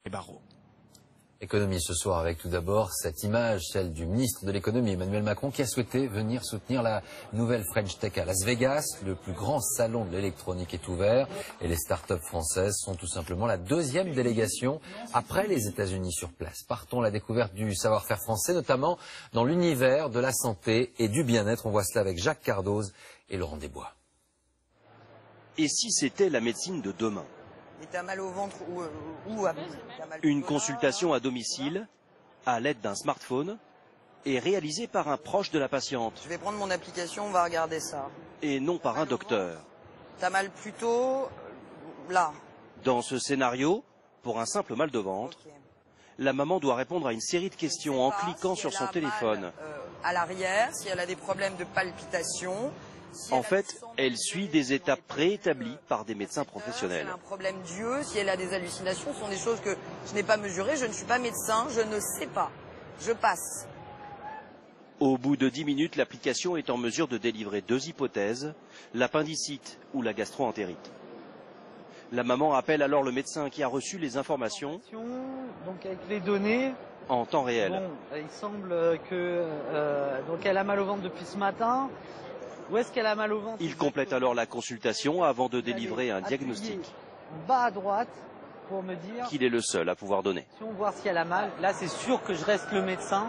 les barreaux. Économie ce soir avec tout d'abord cette image, celle du ministre de l'économie Emmanuel Macron qui a souhaité venir soutenir la nouvelle French Tech à Las Vegas. Le plus grand salon de l'électronique est ouvert et les startups françaises sont tout simplement la deuxième délégation après les États-Unis sur place. Partons à la découverte du savoir-faire français, notamment dans l'univers de la santé et du bien-être. On voit cela avec Jacques Cardoz et Laurent Desbois. Et si c'était la médecine de demain? Et t'as mal au ventre Une consultation à domicile, à l'aide d'un smartphone, est réalisée par un proche de la patiente. Je vais prendre mon application, on va regarder ça. Et non par un docteur. T'as mal plutôt là. Dans ce scénario, pour un simple mal de ventre, Okay. la maman doit répondre à une série de questions en cliquant sur son téléphone. À l'arrière, si elle a des problèmes de palpitation. En fait, elle suit des étapes préétablies par des médecins professionnels. Si elle a un problème d'yeux, si elle a des hallucinations, ce sont des choses que je n'ai pas mesurées, je ne suis pas médecin, je ne sais pas. Je passe. Au bout de 10 minutes, l'application est en mesure de délivrer deux hypothèses, l'appendicite ou la gastro-entérite. La maman appelle alors le médecin qui a reçu les informations donc avec les données, en temps réel. bon, il semble que donc elle a mal au ventre depuis ce matin. Où est-ce qu'elle a mal au ventre? Il complète alors la consultation avant de délivrer un diagnostic En bas à droite pour me dire qu'il est le seul à pouvoir donner. voir si elle a mal. Là, c'est sûr que je reste le médecin,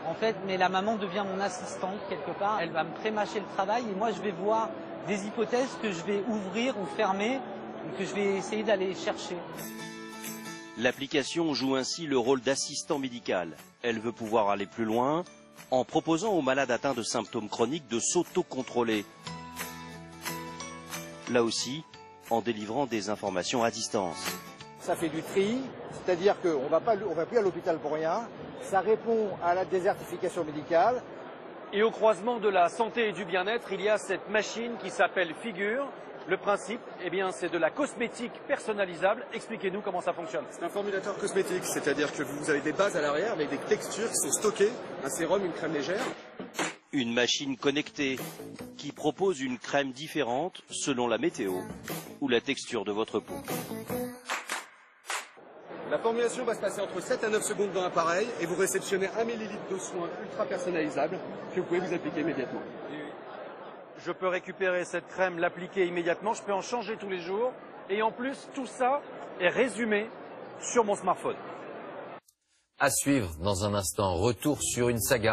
en fait, mais la maman devient mon assistante quelque part. Elle va me prémâcher le travail et moi, je vais voir des hypothèses que je vais ouvrir ou fermer, ou que je vais essayer d'aller chercher. L'application joue ainsi le rôle d'assistant médical. Elle veut pouvoir aller plus loin en proposant aux malades atteints de symptômes chroniques de s'auto-contrôler. Là aussi, en délivrant des informations à distance. Ça fait du tri, c'est-à-dire qu'on ne va plus à l'hôpital pour rien. Ça répond à la désertification médicale. Et au croisement de la santé et du bien-être, il y a cette machine qui s'appelle Figure. Le principe, eh bien, c'est de la cosmétique personnalisable. Expliquez-nous comment ça fonctionne. C'est un formulateur cosmétique, c'est-à-dire que vous avez des bases à l'arrière avec des textures qui sont stockées, un sérum, une crème légère. Une machine connectée qui propose une crème différente selon la météo ou la texture de votre peau. La formulation va se passer entre 7 à 9 secondes dans l'appareil et vous réceptionnez 1 ml de soin ultra personnalisable que vous pouvez vous appliquer immédiatement. Je peux récupérer cette crème, l'appliquer immédiatement, je peux en changer tous les jours. Et en plus, tout ça est résumé sur mon smartphone. À suivre dans un instant, retour sur une saga.